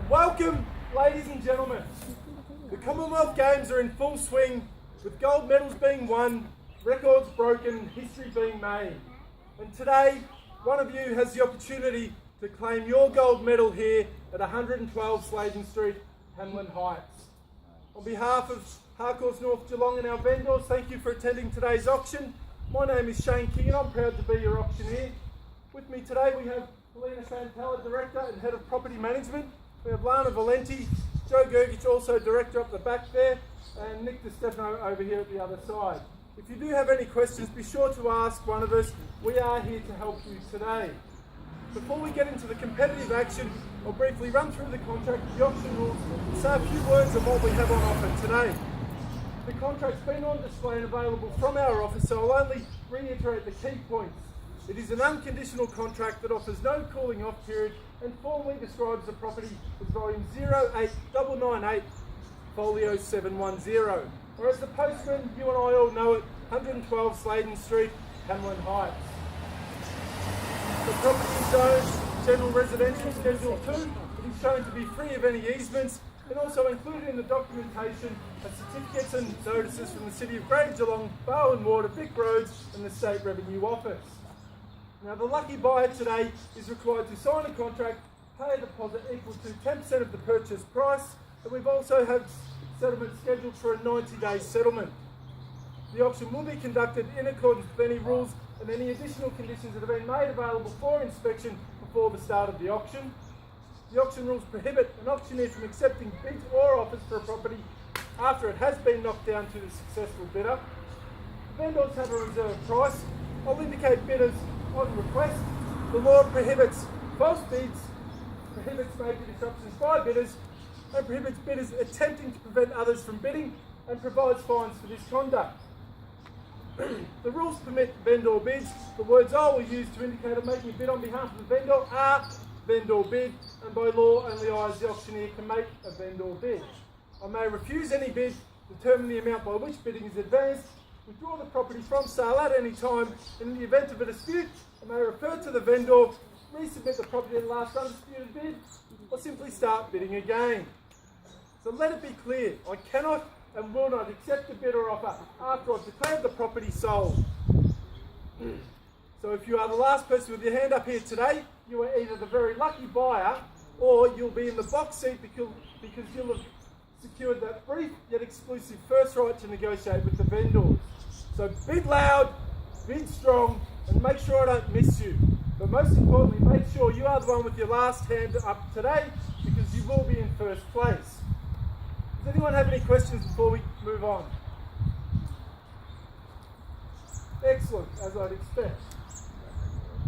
Welcome, ladies and gentlemen. The Commonwealth Games are in full swing, with gold medals being won, records broken, history being made. And today, one of you has the opportunity to claim your gold medal here at 112 Sladen Street, Hamlin Heights. On behalf of Harcourts North Geelong and our vendors, thank you for attending today's auction. My name is Shane King and I'm proud to be your auctioneer. With me today we have Sladen St Director and Head of Property Management. We have Lana Valenti, Joe Gergich, also Director up the back there, and Nick DiStefano over here at the other side. If you do have any questions, be sure to ask one of us. We are here to help you today. Before we get into the competitive action, I'll briefly run through the contract, the auction rules, and say a few words on what we have on offer today. The contract's been on display and available from our office, so I'll only reiterate the key points. It is an unconditional contract that offers no cooling off period and formally describes the property as volume 08998 folio 710. Or as the postman, you and I all know it, 112 Sladen Street, Hamlin Heights. The property is zoned General Residential Schedule 2. It is shown to be free of any easements, and also included in the documentation are certificates and notices from the City of Greater Geelong, Barwon Water, Vic Roads and the State Revenue Office. Now the lucky buyer today is required to sign a contract, pay a deposit equal to 10% of the purchase price, and we've also had settlement scheduled for a 90-day settlement. The auction will be conducted in accordance with any rules and any additional conditions that have been made available for inspection before the start of the auction. The auction rules prohibit an auctioneer from accepting bids or offers for a property after it has been knocked down to the successful bidder. Vendors have a reserve price. I'll indicate bidders on request. The law prohibits false bids, prohibits major disruptions by bidders, and prohibits bidders attempting to prevent others from bidding, and provides fines for this conduct. The rules permit vendor bids. The words I will use to indicate I'm making a bid on behalf of the vendor are vendor bid, and by law only I as the auctioneer can make a vendor bid. I may refuse any bid, determine the amount by which bidding is advanced, withdraw the property from sale at any time, and in the event of a dispute, I may refer to the vendor, resubmit the property at the last undisputed bid, or simply start bidding again. So let it be clear, I cannot and will not accept a bid or offer after I've declared the property sold. So if you are the last person with your hand up here today, you are either the very lucky buyer or you'll be in the box seat because you'll have secured that brief yet exclusive first right to negotiate with the vendors. So bid loud, bid strong, and make sure I don't miss you. But most importantly, make sure you are the one with your last hand up today because you will be in first place. Does anyone have any questions before we move on? Excellent, as I'd expect.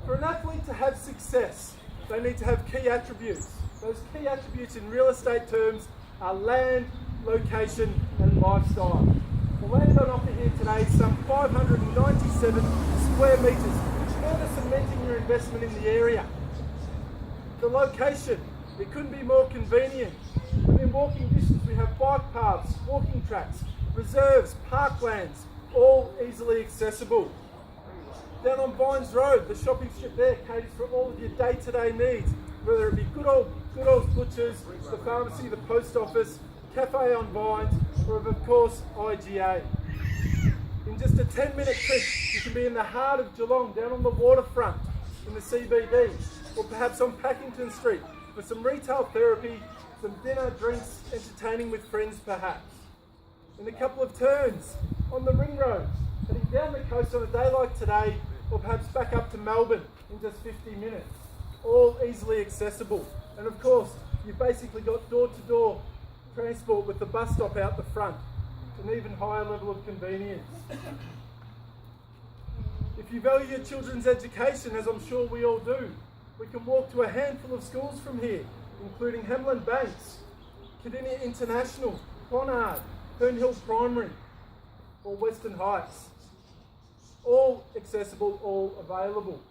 For an athlete to have success, they need to have key attributes. Those key attributes in real estate terms are land, location and lifestyle. The land on offer here today is some 597 square metres, which further cementing your investment in the area. The location, it couldn't be more convenient. Within walking distance we have bike paths, walking tracks, reserves, parklands, all easily accessible. Down on Vines Road, the shopping strip there caters for all of your day-to-day needs, whether it be good old butchers, the pharmacy, the post office, cafe on Vines, or of course IGA. In just a 10-minute trip, you can be in the heart of Geelong, down on the waterfront, in the CBD, or perhaps on Packington Street for some retail therapy, some dinner, drinks, entertaining with friends perhaps. In a couple of turns, on the Ring Road, heading down the coast on a day like today, or perhaps back up to Melbourne in just 50 minutes. All easily accessible. And of course, you've basically got door-to-door transport with the bus stop out the front. An even higher level of convenience. If you value your children's education, as I'm sure we all do, we can walk to a handful of schools from here, including Hamlin Banks, Cardinia International, Clonard, Fernhill Primary, or Western Heights. All accessible, all available.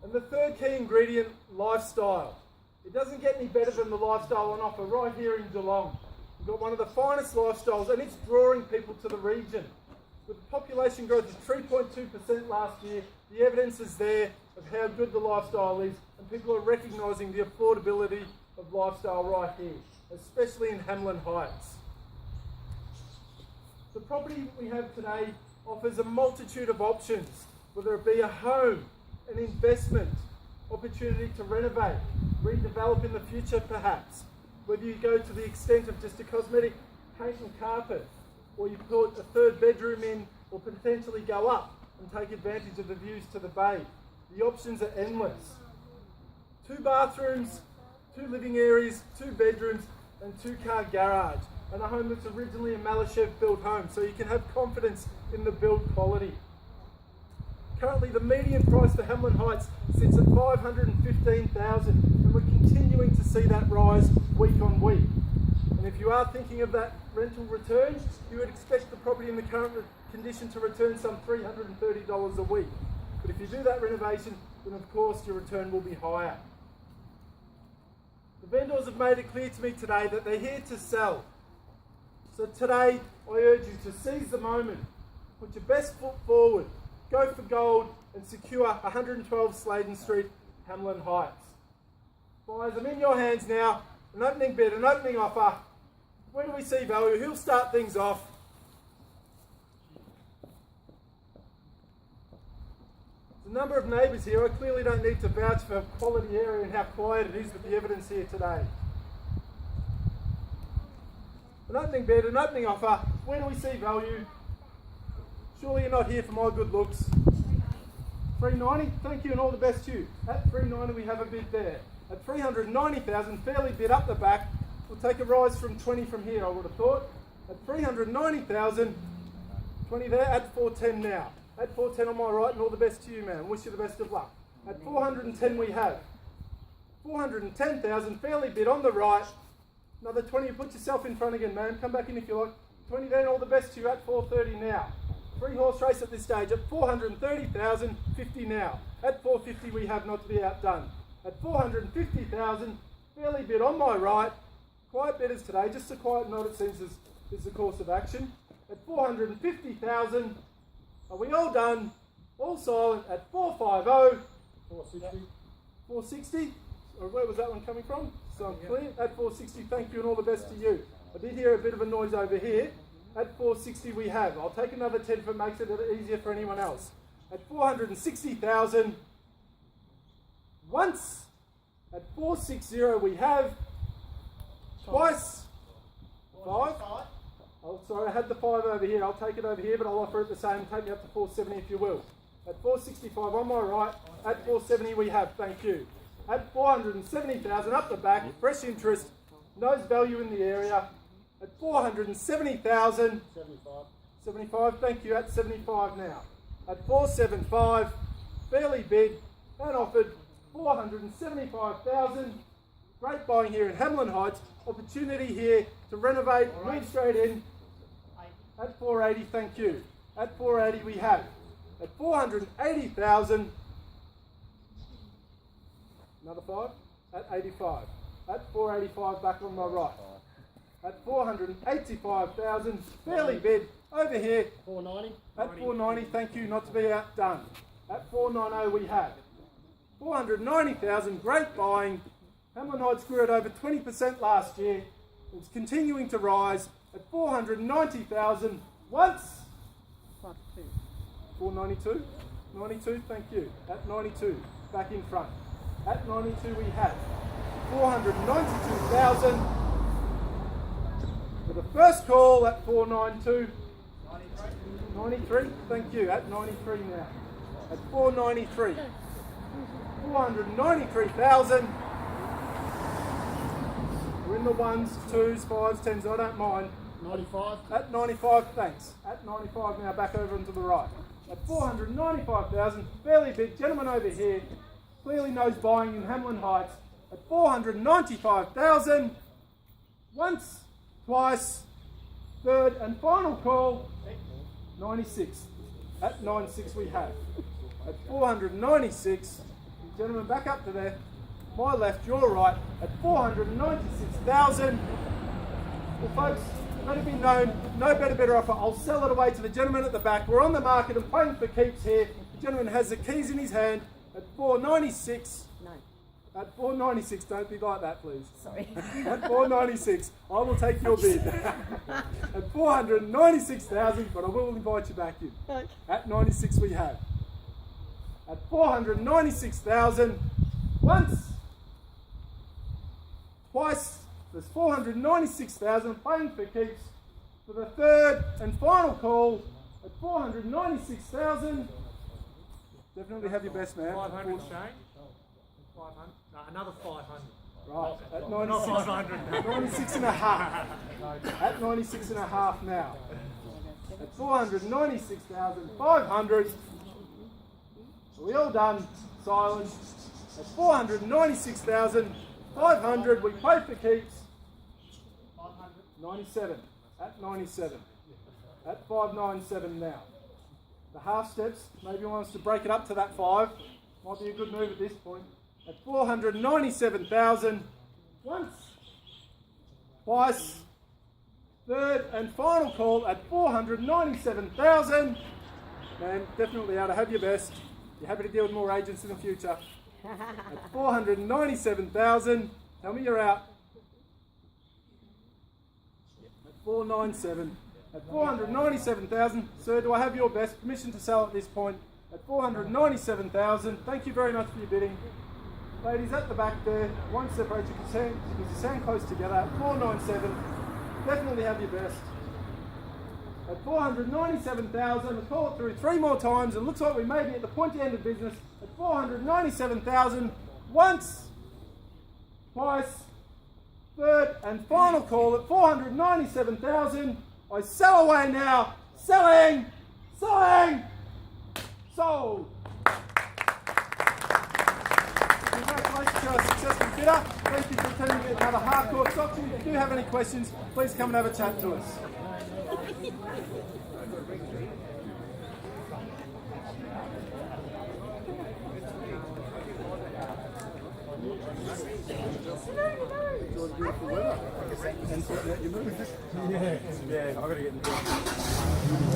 And the third key ingredient, lifestyle. It doesn't get any better than the lifestyle on offer right here in Geelong. We've got one of the finest lifestyles and it's drawing people to the region. With a population growth of 3.2% last year, the evidence is there of how good the lifestyle is, and people are recognising the affordability of lifestyle right here, especially in Hamlin Heights. The property we have today offers a multitude of options, whether it be a home, an investment, opportunity to renovate, redevelop in the future perhaps, whether you go to the extent of just a cosmetic paint and carpet, or you put a third bedroom in, or potentially go up and take advantage of the views to the bay. The options are endless. 2 bathrooms, 2 living areas, 2 bedrooms and 2-car garage, and a home that's originally a Malyshev built home, so you can have confidence in the build quality. Currently the median price for Hamlin Heights sits at $515,000, and we're continuing to see that rise week on week. And if you are thinking of that rental return, you would expect the property in the current condition to return some $330 a week. But if you do that renovation, then of course your return will be higher. The vendors have made it clear to me today that they're here to sell. So today I urge you to seize the moment, put your best foot forward, go for gold and secure 112 Sladen Street, Hamlin Heights. Buyers, I'm in your hands now. An opening bid, an opening offer. Where do we see value? Who'll start things off? There's a number of neighbours here. I clearly don't need to vouch for quality area and how quiet it is with the evidence here today. An opening bid, an opening offer. Where do we see value? Surely you're not here for my good looks. $390, thank you and all the best to you. At $390 we have a bid there. At $390,000, fairly bid up the back. We'll take a rise from 20 from here, I would have thought. At $390,000, 20 there, at $410 now. At $410 on my right and all the best to you, man. Wish you the best of luck. At $410 we have. $410,000, fairly bid on the right. Another 20, put yourself in front again, man. Come back in if you like. 20 there and all the best to you at $430 now. 3-horse race at this stage at $430,000, 50 now. At $450 we have not to be outdone. At $450,000, fairly bid on my right. Quiet bidders today, just a quiet nod it seems is the course of action. At $450,000, are we all done? All silent at $450. 460. 460? Or where was that one coming from? So I'm clear. At $460, thank you and all the best to you. I did hear a bit of a noise over here. At $460 we have. I'll take another 10 if it makes it easier for anyone else. At $460,000, once. At $460 we have. Twice. 5. Oh, sorry, I had the 5 over here. I'll take it over here, but I'll offer it the same. Take me up to $470 if you will. At $465 on my right. At $470 we have. Thank you. At $470,000 up the back. Fresh interest. Knows value in the area. At $470,000. 75. Thank you. At $75 now. At $475, fairly bid and offered $475,000. Great buying here in Hamlin Heights. Opportunity here to renovate, move straight in. At $480, thank you. At $480 we have. At $480,000. Another 5. At $85. At $485 back on my right. At $485,000, fairly bid over here. $490. At $490, thank you, not to be outdone. At $490 we have. $490,000, great buying. Hamlin Heights grew at over 20% last year. It's continuing to rise. At $490,000 once. $492. 92, thank you. At 92, back in front. At 92 we have. $492,000. For the first call at $492. 93, thank you. At 93 now. At $493. $493,000. We're in the 1s, 2s, 5s, 10s, I don't mind. 95. At 95, thanks. At 95 now, back over and to the right. At $495,000, fairly big. Gentleman over here clearly knows buying in Hamlin Heights. At $495,000. Once, twice, third and final call. 96. At 96 we have. At 496, gentlemen back up to there. My left, your right, at $496,000. Well folks, let it be known, no better offer. I'll sell it away to the gentleman at the back. We're on the market and playing for keeps here. The gentleman has the keys in his hand at 496. No, At 496, don't be like that, please. sorry. At 496, I will take your bid. At 496,000, but I will invite you back in. Okay. At 96 we have. At 496,000, once, twice, there's 496,000, playing for keeps for the third and final call at 496,000. Definitely have your best man. 500, Shane. 500. No, another 500. Right, at Not 96, 500. 96 and a half. At 96 and a half now. At 496,500. So we all done. Silence. At 496,500, we play for keeps. 97. At 97. At 597 now. The half steps, maybe he wants to break it up to that 5. Might be a good move at this point. At 497,000, once, twice, third and final call at 497,000. Man, definitely ought to have your best. You're happy to deal with more agents in the future. At 497,000, tell me you're out. At 497. At 497,000, sir, do I have your best? Permission to sell at this point. At 497,000, thank you very much for your bidding. Ladies at the back there, won't separate you because you stand close together. At 497, definitely have your best. At 497,000, we'll call it through 3 more times and looks like we may be at the pointy end of business. At 497,000, once, twice, third and final call at 497,000. I sell away now. Selling! Selling! Sold! Congratulations to our successful bidder. Thank you for attending another hardcore auction. If you do have any questions, please come and have a chat to us. Enjoy the beautiful weather. And sorting out your moves. Yeah, I've got to get in the